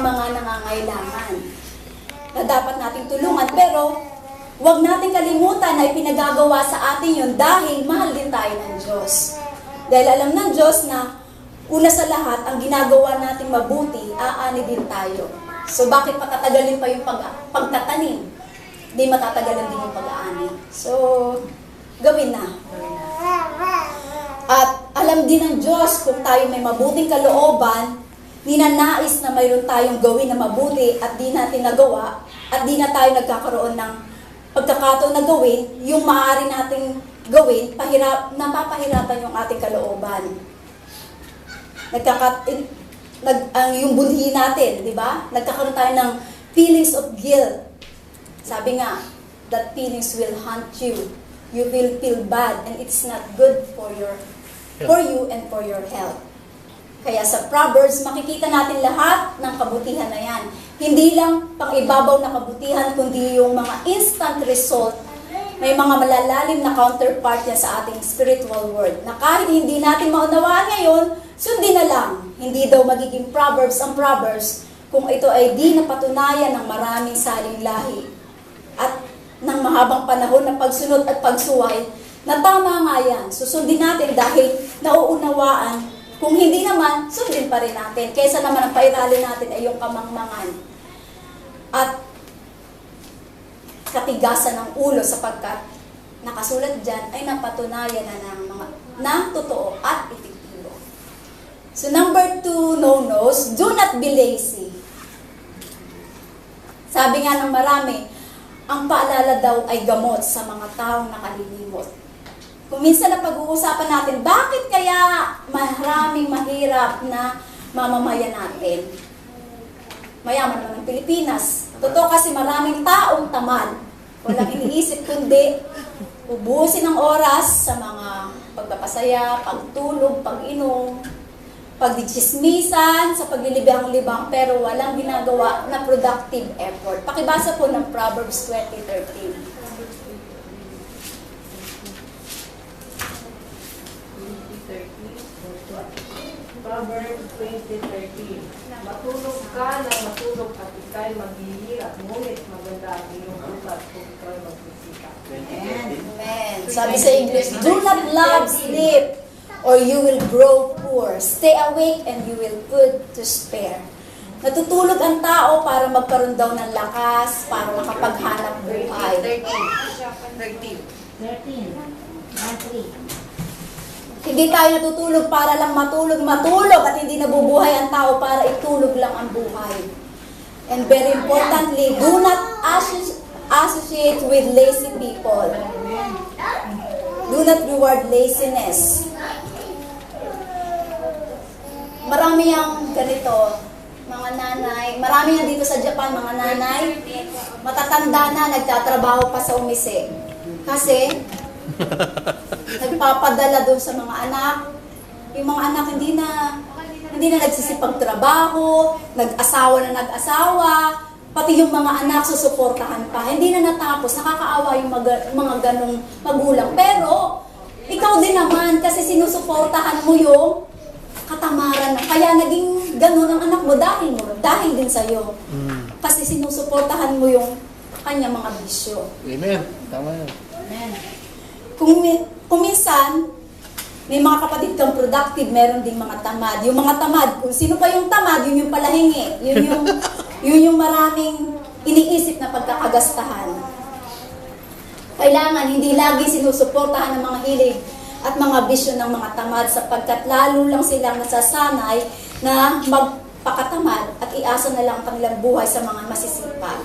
mga nangangailangan na dapat nating tulungan. Pero huwag nating kalimutan na ipinagagawa sa atin yun dahil mahal din tayo ng Diyos. Dahil alam ng Diyos na una sa lahat, ang ginagawa nating mabuti, aani din tayo. So bakit patatagalin pa yung pagtatanim? Hindi matatagalan din yung pag-aani. So, gawin na. At alam din ng Diyos kung tayo may mabuting kalooban, ninanais na mayroon tayong gawin na mabuti at di natin nagawa, at di na tayo nagkakaroon ng pagkakataon na gawin, yung maaari nating gawin, napapahirapan yung ating kalooban. Yung bunhi natin, di ba? Nagkakaroon tayo ng feelings of guilt. Sabi nga, that feelings will haunt you. You will feel bad and it's not good for you and for your health. Kaya sa Proverbs, makikita natin lahat ng kabutihan na yan. Hindi lang pang-ibabaw na kabutihan, kundi yung mga instant result. May mga malalalim na counterpart yan sa ating spiritual world. Na kahit hindi natin maunawaan ngayon, sundin na lang. Hindi daw magiging Proverbs ang Proverbs kung ito ay di napatunayan ng maraming saling lahi. At ng mahabang panahon na pagsunod at pagsuway, na tama nga yan. Susundin natin dahil nauunawaan. Kung hindi naman, sundin pa rin natin. Kaysa naman ang pairali natin ay yung kamangmangan. At katigasan ng ulo sapagkat nakasulat dyan ay napatunayan na ng totoo at epektibo. So number 2, no-nos, do not be lazy. Sabi nga ng marami, ang paalala daw ay gamot sa mga taong nakalilimot. Kung minsan na pag-uusapan natin, bakit kaya maraming mahirap na mamamayan natin? Mayaman naman ng Pilipinas. Totoo kasi maraming taong tamad. Walang iniisip kundi ubusin ang oras sa mga pagpapasaya, pagtulog, pag-inom, pagdichismisan, sa paglilibang-libang, pero walang ginagawa na productive effort. Pakibasa po ng Proverbs 20:13. Proverbs 20:13. Matulog ka ng matulog at ikay maghihirap, ngunit maganda ang iyong bukas kung ikay magsisikap. Amen. Sabi sa English, do not love sleep or you will grow poor. Stay awake and you will put to spare. Natutulog ang tao para magkaroon daw ng lakas, para makapaghanap buhay. 13. Hindi tayo natutulog para lang matulog at hindi nabubuhay ang tao para itulog lang ang buhay. And very importantly, do not associate with lazy people. Do not reward laziness. Marami ang ganito, mga nanay, marami yan dito sa Japan, mga nanay, matatanda na, nagtatrabaho pa sa umise. Kasi, nagpapadala doon sa mga anak. Yung mga anak hindi na nagsisipag trabaho, nag-asawa, pati yung mga anak susuportahan pa. Hindi na natapos, nakakaawa yung mga ganong magulang. Pero, ikaw din naman kasi sinusuportahan mo yung katamaran na. Kaya naging ganon ang anak mo dahil din sa'yo. Kasi sinusuportahan mo yung kanya mga bisyo. Amen. Tama yan. Amen. Kung minsan, may mga kapatid kang productive, meron ding mga tamad. Yung mga tamad, kung sino pa yung tamad, yun yung palahingi. Yun yung maraming iniisip na pagkakagastahan. Kailangan hindi lagi sinusuportahan ng mga hilig at mga bisyo ng mga tamad sapagkat lalo lang silang nasasanay na magpakatamad at iasa na lang ang kanilang buhay sa mga masisipag.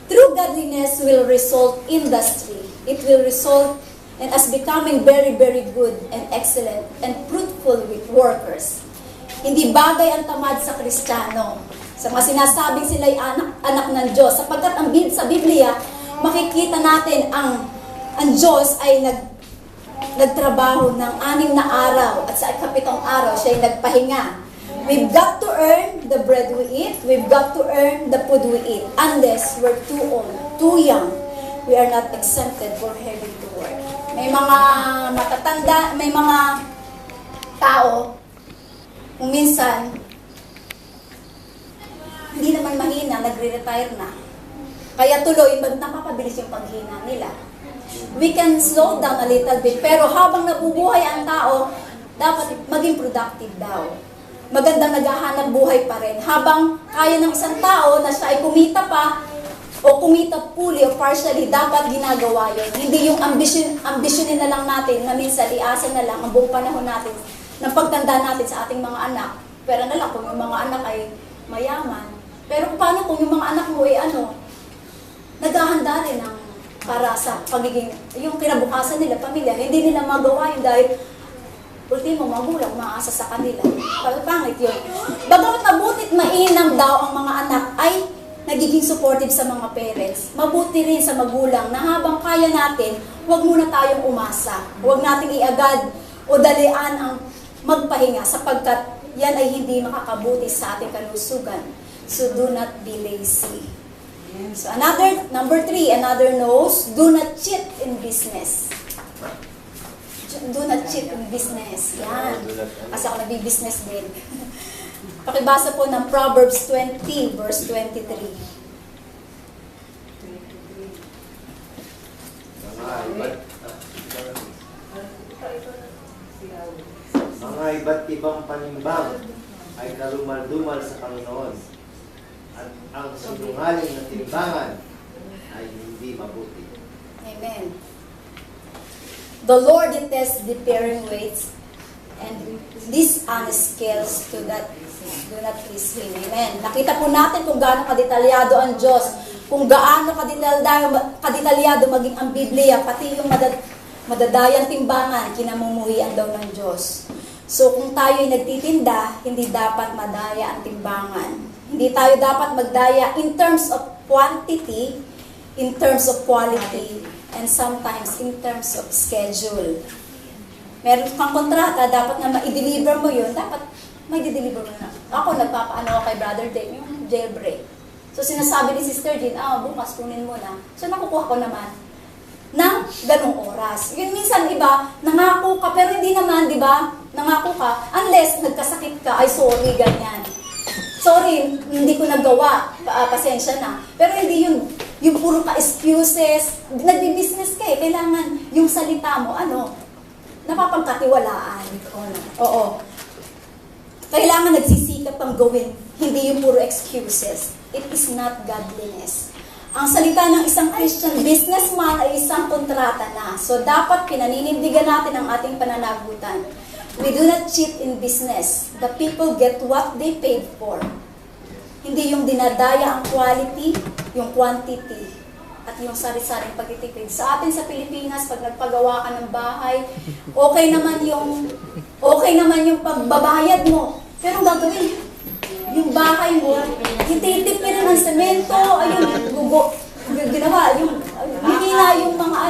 True godliness will result in industry. It will result in us becoming very, very good and excellent and fruitful with workers. Hindi bagay ang tamad sa Kristiyano. Sa mga sinasabing sila'y anak ng Diyos. Sapagkat sa Biblia, makikita natin ang Diyos ay nagtrabaho ng 6 na araw at sa 7 araw siya ay nagpahinga. We've got to earn the bread we eat. We've got to earn the food we eat. Unless we're too old, too young, we are not exempted for having to work. May mga matatanda, may mga tao, kung minsan, nagre-retire na. Kaya tuloy, napapabilis yung paghina nila. We can slow down a little bit, pero habang nabubuhay ang tao, dapat maging productive daw. Magandang naghahanap buhay pa rin. Habang kaya ng isang tao na siya ay kumita pa, o kumita fully o partially, dapat ginagawa yun. Hindi yung ambisyonin na lang natin, na minsan iasa na lang ang buong panahon natin, ng pagtanda natin sa ating mga anak. Pero na lang kung yung mga anak ay mayaman. Pero paano kung yung mga anak mo ay naghahanda rin para sa pagiging, yung kinabukasan nila, pamilya, hindi nila magawa yun dahil ultimo, magulang, umaasa sa kanila. Pangit yun. Bagamat mabutit mainam daw ang mga anak ay nagiging supportive sa mga parents. Mabuti rin sa magulang na habang kaya natin, huwag muna tayong umasa. Huwag nating iagad o dalian ang magpahinga sapagkat yan ay hindi makakabuti sa ating kalusugan. So do not be lazy. So number 3, another knows, do not cheat in business. Do not cheat in business. Yan. Kasi ako nagbi-business din. Pakibasa po ng Proverbs 20, verse 23. Mga iba't ibang panimbang ay kalumal-dumal sa Panginoon, at ang sinungaling na timbangan ay hindi mabuti. Amen. The Lord detests deferring weights and dishonest scales do not please Him. Amen. Nakita po natin kung gaano kadetalyado ang Diyos, kung gaano kadetalyado maging ang Biblia, pati yung madadayang timbangan, kinamumuhian daw ng Diyos. So kung tayo ay nagtitinda, hindi dapat madaya ang timbangan. Hindi tayo dapat magdaya in terms of quantity, in terms of quality, and sometimes in terms of schedule. Meron kang kontrata, dapat na ma-deliver mo yun, dapat may deliver mo na. Ako, nagpapaano kay Brother Dave, yung jailbreak. So sinasabi ni Sister Jean, bukas kunin mo na. So nakukuha ko naman ng ganong oras. Yun minsan, iba, nangako ka, pero hindi naman, di ba? Nangako ka, unless nagkasakit ka, ay sorry, ganyan. Sorry, hindi ko nagawa, pasensya na. Pero hindi yung puro ka-excuses, nagbi-business ka kailangan yung salita mo, napapagkatiwalaan. Oo. Kailangan nagsisikap pang gawin, hindi yung puro excuses. It is not godliness. Ang salita ng isang Christian businessman ay isang kontrata na. So, dapat pinaninindigan natin ang ating pananagutan. We do not cheat in business. The people get what they paid for. Hindi yung dinadaya ang quality, yung quantity, at yung sari-saring pagtitipid. Sa atin sa Pilipinas, pag nagpagawa ka ng bahay, okay naman yung pagbabayad mo. Pero ang gagawin, yung bahay mo, hititipid ng semento, ginawa, hinila yung mga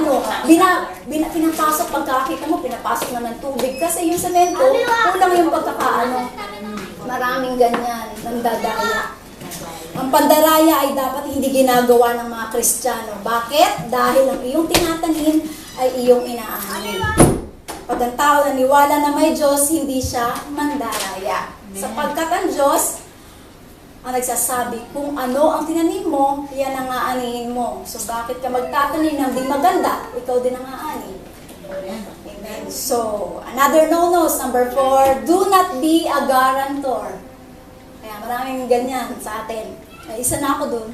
pinapasok pagkakita mo, pinapasok na ng tubig. Kasi yung semento, kulang yung maraming ganyan, nandadaya. Ang pandaraya ay dapat hindi ginagawa ng mga Kristiyano. Bakit? Dahil ang iyong tinatanim ay iyong inaanin. Pag ang tao naniwala na may Diyos, hindi siya mandaraya. Sapagkat ang Diyos ang nagsasabi kung ano ang tinanim mo, yan ang aanihin mo. So bakit ka magtatanim ng di maganda? Ikaw din ang aanin. Amen. So, another no-nos, number 4, do not be a guarantor. Kaya maraming ganyan sa atin. Ay, isa na ako dun.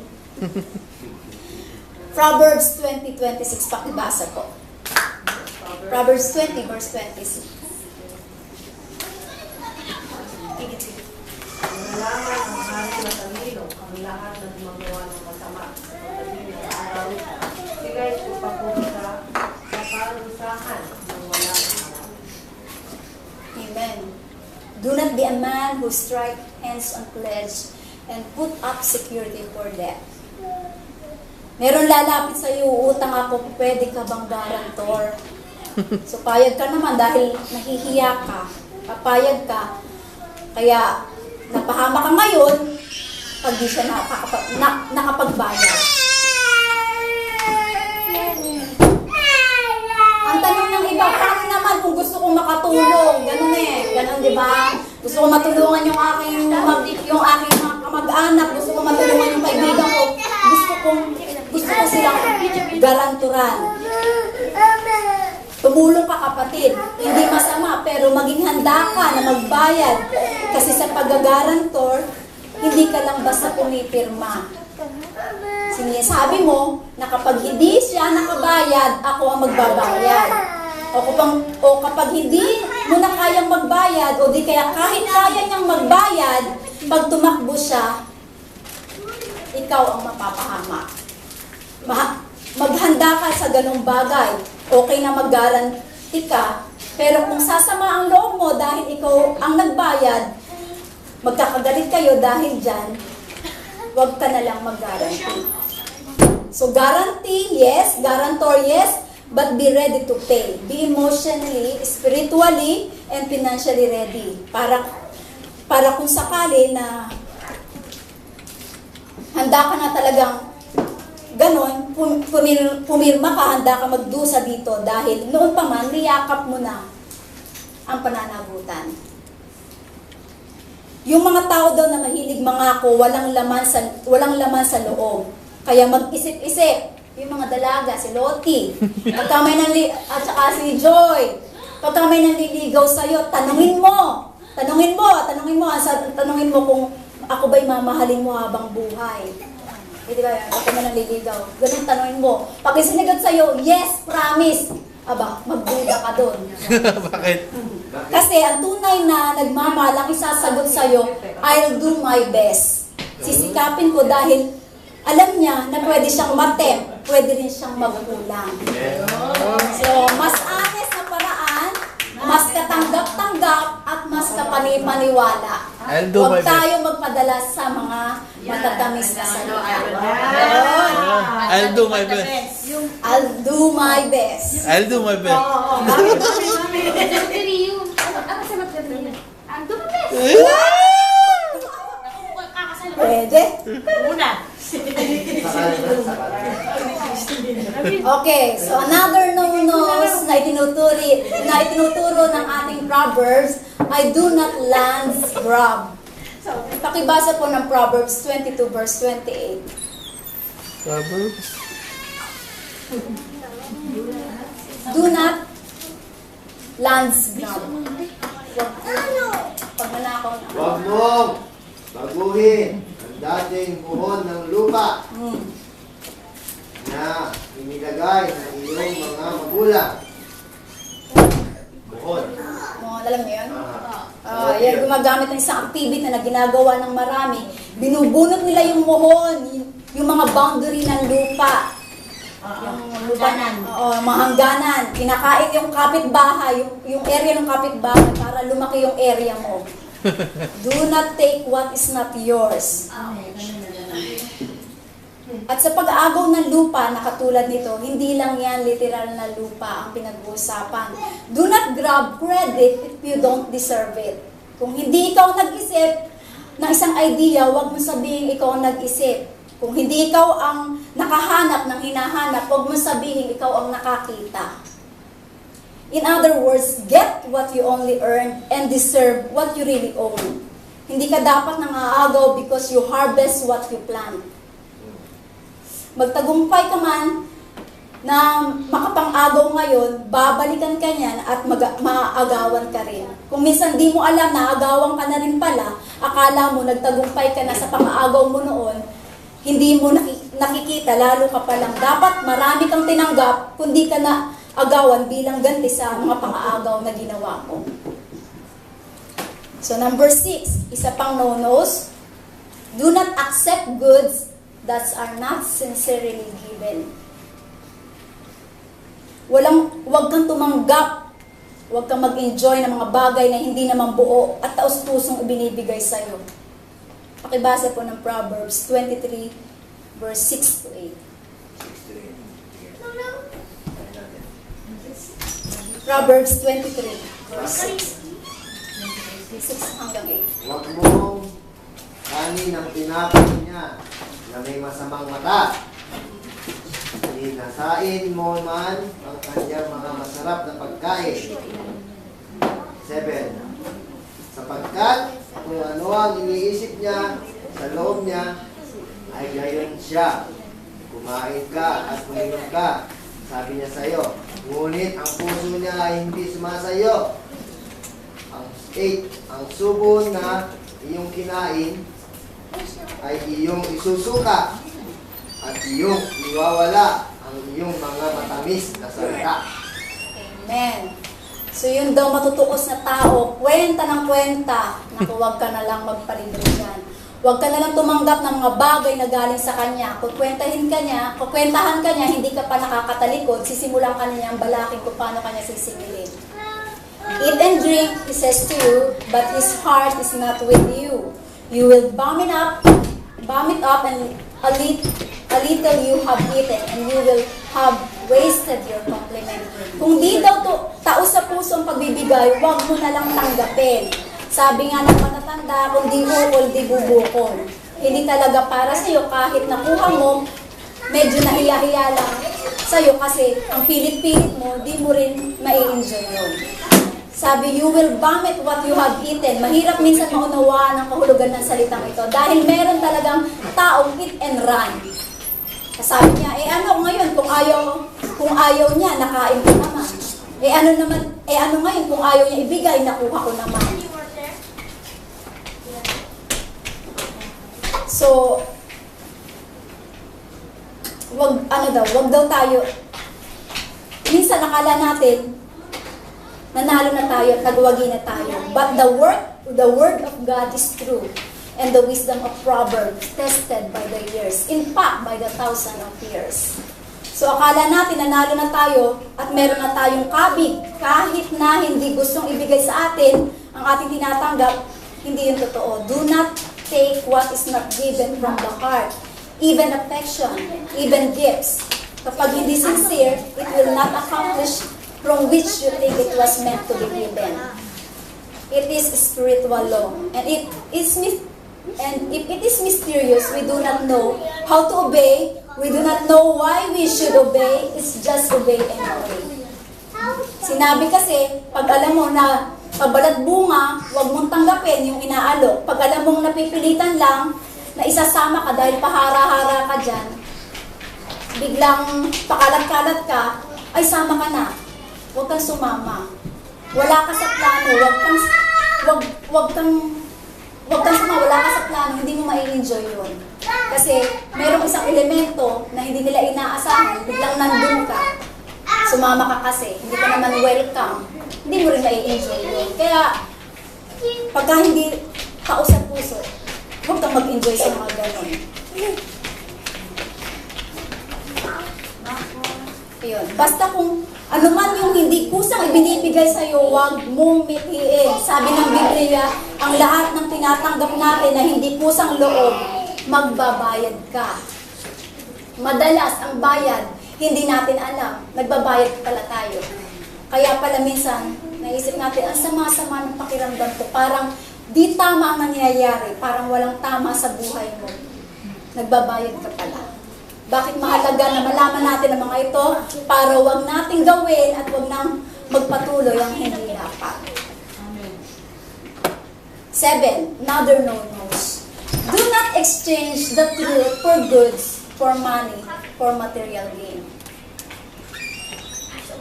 Proverbs 20:26, pakibasa ko. Proverbs 20, verse 26. Nalaman ang hari na talino ang lahat ng gumagawa ng masama sa pagdating ng araw. Sila'y pupapunta sa parusahan ng walang araw. Amen. Do not be a man who strike hands on pledge and put up security for debt. Meron lalapit sa iyo, utang ako, pwede ka bang guarantor? So payag ka naman dahil nahihiya ka, papayag ka, kaya napahama ka ngayon pag di siya nakapagbayad. Ang tanong ng iba, paano naman kung gusto kong makatulong? Ganun ganun, di ba? Gusto kong matulungan yung aking mga kamag-anak, gusto kong matulungan yung kaibigan natural. Tumulong ka kapatid, hindi masama, pero maging handa ka na magbayad. Kasi sa pag-garantor, hindi ka lang basta pumipirma. Sinasabi mo na kapag hindi siya nakabayad, ako ang magbabayad. O kapag hindi mo na kayang magbayad, o di kaya kahit kaya niyang magbayad, pag tumakbo siya, ikaw ang mapapahamak. Maghanda ka sa ganong bagay. Okay na mag-guarantee ka, pero kung sasama ang loob mo dahil ikaw ang nagbayad, magkakagalit kayo dahil dyan, huwag ka na lang mag-guarantee. So guarantee, yes. Guarantor, yes. But be ready to pay. Be emotionally, spiritually, and financially ready. Para kung sakali na handa ka na talagang ganon, pumirma ka, handa ka magdusa dito dahil noon pa man, niyakap mo na ang pananagutan. Yung mga tao daw na mahilig mangako, walang laman sa loob. Kaya mag-isip-isip. Yung mga dalaga, si Lottie, at saka si Joy, pagka may nanliligaw sa'yo, tanungin mo kung ako ba'y mamahalin mo habang buhay. Eh, di ba yan? Ako na nanliligaw. Ganun tanungin mo. Pag isinigot sa'yo, yes, promise. Aba, magduda ka doon. Bakit? Kasi ang tunay na nagmamahal ang isasagot sa'yo, I'll do my best. Sisikapin ko dahil alam niya na pwede siyang matempt, pwede rin siyang magkulang. So, mas honest na paraan, mas katanggap-tanggap, at mas kapanipaniwala. I'll do my Huwag best. tayo magpadala sa mga matatamis na salita. I'll do my best. I'll do my best. I'll do my best. Pwede? Okay, so another no-nos na itinuturo ng ating Proverbs, I do not lance grab. Pakibasa po ng Proverbs 22 verse 28. Proverbs? Do not lance grab. Pag nanakaw na. Huwag mong baguhin ang dating buhon ng lupa na inilagay ng iyong mga magulang. Buhon. Alam niyo yun? Yan, gumagamit ng isang activity na ginagawa ng marami. Binubunot nila yung muhon, yung mga boundary ng lupa. Yung hangganan. Mga hangganan. Kinakain yung kapitbahay, yung area ng kapitbahay para lumaki yung area mo. Do not take what is not yours. At sa pag-aagaw ng lupa na katulad nito, hindi lang yan literal na lupa ang pinag-uusapan. Do not grab credit if you don't deserve it. Kung hindi ikaw nag-isip ng isang idea, huwag mo sabihin ikaw ang nag-isip. Kung hindi ikaw ang nakahanap ng hinahanap, huwag mo sabihin ikaw ang nakakita. In other words, get what you only earn and deserve what you really own. Hindi ka dapat nangaagaw because you harvest what you plant. Magtagumpay ka man na makapang-agaw ngayon, babalikan ka niyan at maaagawan ka rin. Kung minsan di mo alam na agawan ka na rin pala, akala mo nagtagumpay ka na sa pang-aagaw mo noon, hindi mo nakikita, lalo ka palang dapat marami kang tinanggap, kundi ka na agawan bilang ganti sa mga pang-aagaw na ginawa mo. So number 6, isa pang no-nos, do not accept goods that are not sincerely given. Huwag kang tumanggap, huwag kang mag-enjoy ng mga bagay na hindi naman buo at taos-pusong ibinibigay sa'yo. Pakibasa po ng Proverbs 23, verse 6 to 8. Proverbs 23, verse 6. 6 hanggang 8. Huwag mong kanin ang tinapay niya na may masamang mata. Hinasain mo man ang kanyang mga masarap na pagkain. 7. Sapagkat kung ano ang iniisip niya sa loob niya, ay gayon siya. Kumain ka at uminom ka Sabi niya sa iyo, ngunit ang puso niya ay hindi sumasayo. Ang 8, ang subo na iyong kinain ay iyong isusuka at iyong iwawala ang iyong mga matamis na salita. Amen. So yun daw matutukos na tao, kwenta ng kwenta, naku, huwag ka na lang magpalindol dyan. Huwag ka na lang tumanggap ng mga bagay na galing sa kanya. Kukwentahan ka niya, hindi ka pa nakakatalikod, sisimulan ka niya ang balakin kung paano kanya sisingilin. Eat and drink, he says to you, but his heart is not with you. You will vomit up, and a little you have eaten, and you will have wasted your compliment. Kung di daw to tao sa puso ang pagbibigay, huwag mo na lang tanggapin. Sabi nga ng matatanda, kung di bukol, di bubukol. Hindi talaga para sa'yo, kahit nakuha mo, medyo nahiya-hiya lang sa'yo kasi ang pilit-pilit mo, di mo rin mai-enjoy yun. Sabi, you will vomit what you have eaten. Mahirap minsan maunawaan ang kahulugan ng salitang ito dahil meron talagang taong eat and run. Sabi niya, ano ngayon kung ayaw niya, nakain ko naman. Ano ngayon kung ayaw niya ibigay, nakuha ko naman. So, wag daw tayo. Minsan nakala natin, nanalo na tayo, nagwagi na tayo. But the word of God is true. And the wisdom of Proverbs tested by the years. In fact, by the 1,000 of years. So akala natin nanalo na tayo at meron na tayong kabig. Kahit na hindi gustong ibigay sa atin ang ating tinatanggap, hindi yun totoo. Do not take what is not given from the heart. Even affection, even gifts. Kapag hindi sincere, it will not accomplish from which you think it was meant to be given. It is spiritual law. And if it is mysterious, we do not know how to obey, we do not know why we should obey, it's just obey anyway. Sinabi kasi, pag alam mo na pagbalat bunga, huwag mong tanggapin yung inaalok. Pag alam mong napipilitan lang, na isasama ka dahil pahara-hara ka dyan, biglang pakalat-kalat ka, ay sama ka na. Huwag kang sumama. Wala ka sa plano, wag kang sumama, wala ka sa plano, hindi mo ma-enjoy yun. Kasi mayroong isang elemento na hindi nila inaasahan, biglang nandun ka. Sumama ka kasi, hindi ka naman welcome. Hindi mo rin ma-enjoy yun. Kaya, pagka hindi tao sa puso, huwag kang mag-enjoy sa mga ganon. Ayun. Basta kung ano man yung hindi kusang ibinibigay sa'yo, huwag mong mitiin. Sabi ng Biblia, ang lahat ng tinatanggap natin na hindi kusang loob, magbabayad ka. Madalas, ang bayad, hindi natin alam. Nagbabayad pala tayo. Kaya pala minsan, naisip natin, ang sama-sama ng pakiramdam ko. Parang di tama ang nangyayari. Parang walang tama sa buhay mo. Nagbabayad ka pala. Bakit mahalaga na malaman natin ang mga ito para wag nating gawin at wag nang magpatuloy ang hindi dapat. 7. Another no-nos. Do not exchange the truth for goods, for money, for material gain.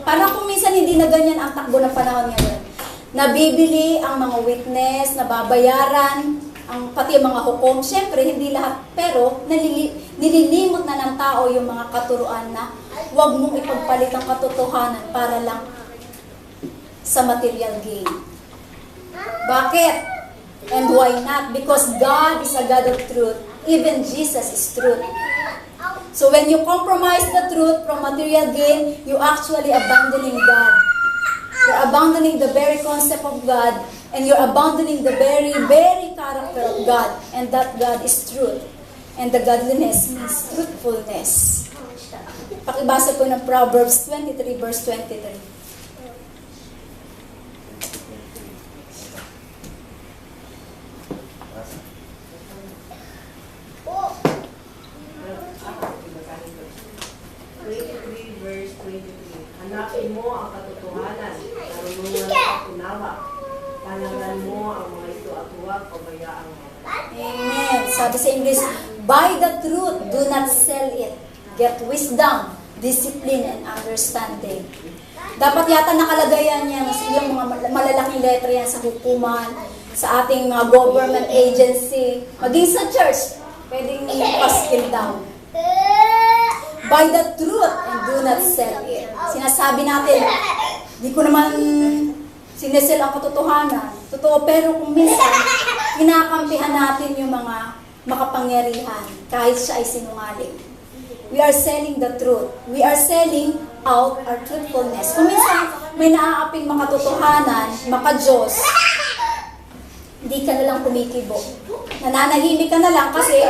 Parang kung minsan hindi na ganyan ang takbo ng panahon ngayon. Nabibili ang mga witness, nababayaran, pati ang mga hukom. Siyempre, hindi lahat. Pero, nililimot na ng tao yung mga katuruan na huwag mong ipagpalit ang katotohanan para lang sa material gain. Bakit? And why not? Because God is a God of truth. Even Jesus is truth. So when you compromise the truth from material gain, you actually abandoning God. You're abandoning the very concept of God, and you're abandoning the very, very character of God. And that God is truth. And the godliness means truthfulness. Pakibasa po ng Proverbs 23, verse 23. Hanapin mo ang katotohanan, karunungan at unawa. Panalan mo ang mga ito at huwag pabayaan mo. Amen. Sabi sa English, buy the truth, do not sell it. Get wisdom, discipline, and understanding. Dapat yata nakalagay yan yung mga malalaking letra yan sa hukuman, sa ating mga government agency, maging sa church, pwedeng paskil down. Buy the truth and do not sell it. Sinasabi natin, di ko naman sinesell ang katotohanan. Totoo, pero kung minsan, kinakampihan natin yung mga makapangyarihan kahit siya ay sinungaling. We are selling the truth. We are selling out our truthfulness. Kung minsan, may naaaping makatotohanan, maka-Diyos, hindi ka na lang kumikibo. Nananahimik ka na lang kasi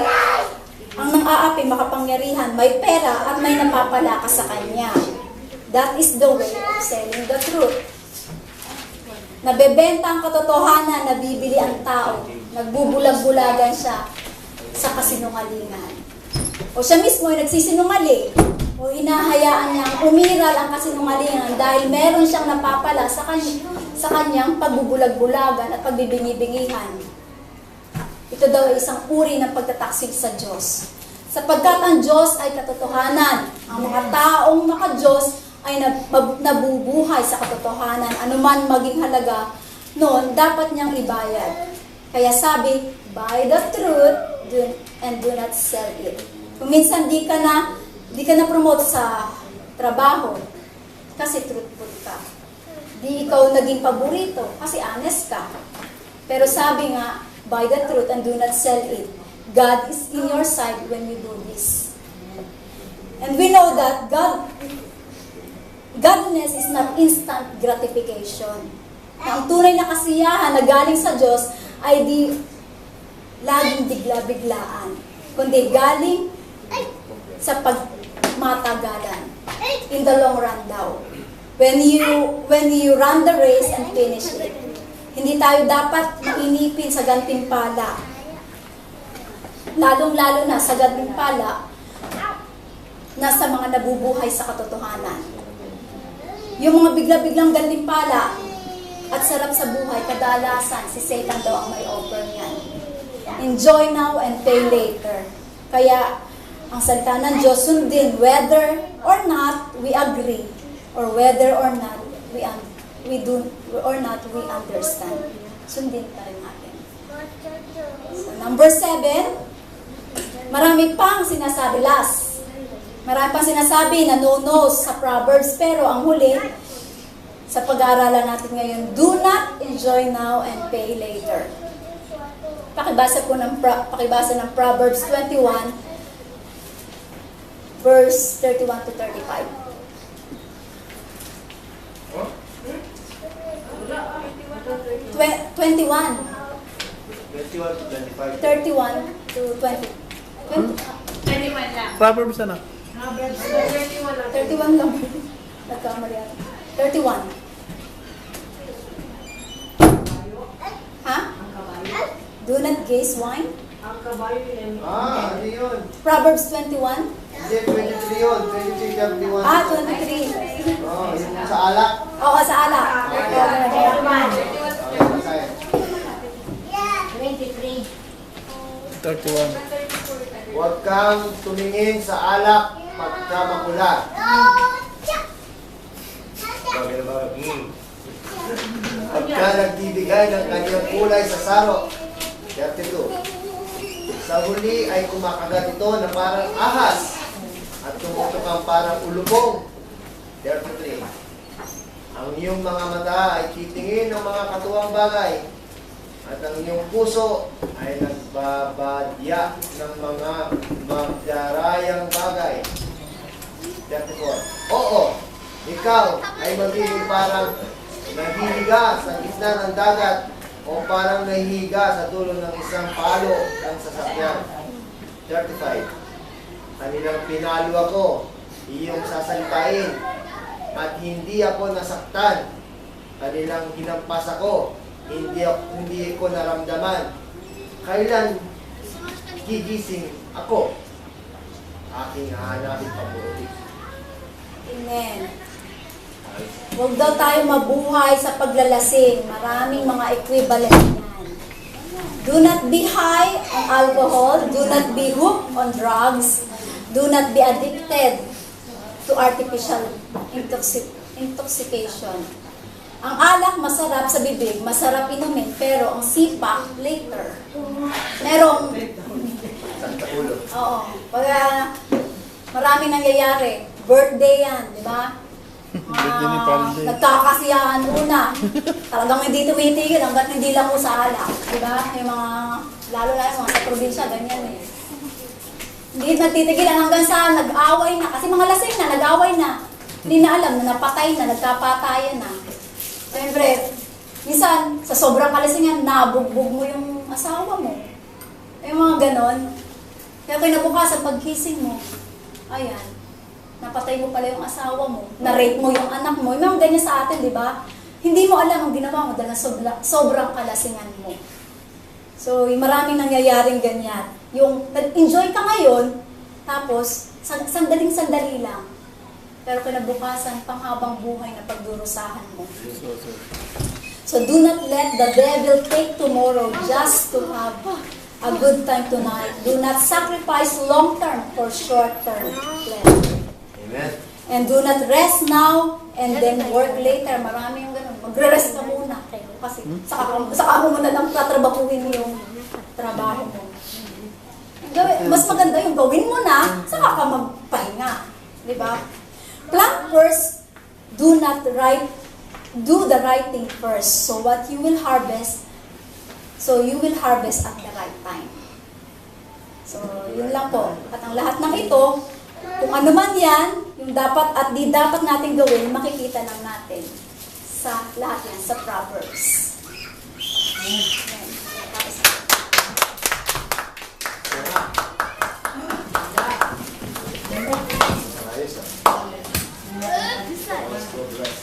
ang nang-aapi, makapangyarihan, may pera at may napapala ka sa kanya. That is the way of selling the truth. Nabebenta ang katotohanan, nabibili ang tao, nagbubulag-bulagan siya sa kasinungalingan. O siya mismo ay nagsisinungaling, o hinahayaan niyang umiral ang kasinungalingan dahil meron siyang napapala sa kanyang pagbubulag-bulagan at pagbibingi-bingihan. Ito daw ay isang uri ng pagtataksik sa Diyos. Sapagkat ang Diyos ay katotohanan. Ang mga taong maka-Diyos ay nabubuhay sa katotohanan. Anuman maging halaga noon, dapat niyang ibayad. Kaya sabi, buy the truth and do not sell it. Kung minsan di ka na promote sa trabaho kasi truthful ka. Di ikaw naging paborito kasi honest ka. Pero sabi nga, buy the truth and do not sell it. God is in your side when you do this. And we know that godliness is not instant gratification. Ang tunay na kasiyahan na galing sa Diyos ay di laging bigla-biglaan, kundi galing sa pagmatagalan. In the long run daw. When you run the race and finish it. Hindi tayo dapat mainipin sa gantimpala. Lalong-lalo na sa gantimpala na sa mga nabubuhay sa katotohanan. Yung mga bigla-biglang gantimpala at sarap sa buhay, kadalasan si Satan daw ang may offer niyan. Enjoy now and pay later. Kaya ang salita ng Diyos sundin whether or not we agree or whether or not we understand. Sundin pa rin natin. So, number 7, marami pang sinasabi last. Marami pang sinasabi na no-nos sa Proverbs, pero ang huli, sa pag-aaralan natin ngayon, do not enjoy now and pay later. Pakibasa ng Proverbs 21, verse 31 to 35. 21. 21 to 25. 31 to 20. 21 lang. Proverbs ano? 31 lang. 31 lang. Nagkamali ako. 31. Ha? Ang kabayo. Do not gaze wine. Ang kabayo yun. Ano yun? Proverbs 21. Hindi, 23 yun. 23, 31. 23. Oh, yung sa alak. Oo, sa alak. Masaya. 31. Huwag kang tumingin sa alak pagka makula. Pagka nagbibigay ng kanyang kulay sa saro. 32. Sa huli ay kumakagat ito na parang ahas at tumutok ang parang ulubong. 33. Ang iyong mga mata ay titingin ng mga katuwang bagay at ang iyong puso ay nagbabadya ng mga magdarayang bagay. 34. Oo, ikaw ay magiging parang nahihiga sa gitna ng dagat o parang nahihiga sa dulo ng isang palo ng sasakyan. 35. Kanilang pinalo ako, iyong sasalitain, at hindi ako nasaktan. Kanilang hinampas ako, hindi ko naramdaman. Kailan gigising ako? Aking hahanapin paborito. Amen. Huwag daw tayo mabuhay sa paglalasing. Maraming mga equivalent yan. Do not be high on alcohol. Do not be hooked on drugs. Do not be addicted to artificial intoxication. Ang alak masarap sa bibig, masarap inumin, pero ang sipa later. Merong Santa ulo. oo, pag maraming nangyayari, birthday yan, di ba? Birthday ni Palde. Nagkakasiyahan una. Talagang hindi tumitigil hanggat hindi lang mo sa alak. Di ba? Yung mga, lalo na yung mga sa probinsya, ganyan eh. Hindi nagtitigilan hanggang sa nag-away na. Kasi mga lasing na, nag-away na. Hindi na alam na napatay na, nagkapatayan na. Siyempre, minsan, sa sobrang kalasingan, nabugbog mo yung asawa mo. Yung mga ganon. Kaya kinabukasan, pagkising mo, ayan, napatay mo pala yung asawa mo, na-rape mo yung anak mo, yung mga ganyan sa atin, di ba? Hindi mo alam ang ginawa mo dahil sobrang kalasingan mo. So, maraming nangyayaring ganyan. Yung nag-enjoy ka ngayon, tapos, sandaling-sandali lang. Pero kinabukasan, panghabang buhay na pagdurusahan mo. So, do not let the devil take tomorrow just to have a good time tonight. Do not sacrifice long-term for short-term pleasure. Amen. And do not rest now and then work later. Marami yung ganun. Magre-rest ka muna. Kasi saka mo muna lang tatrabahuhin yung trabaho mo. Mas maganda yung gawin mo na, saka ka magpahinga. Di ba? Plant first, do the right thing first. So what you will harvest, you will harvest at the right time. So, yun lang po. At ang lahat ng ito, kung ano man yan, yung dapat at di dapat natin gawin, makikita lang natin sa lahat yan, sa Proverbs. Amen. Ayos ah.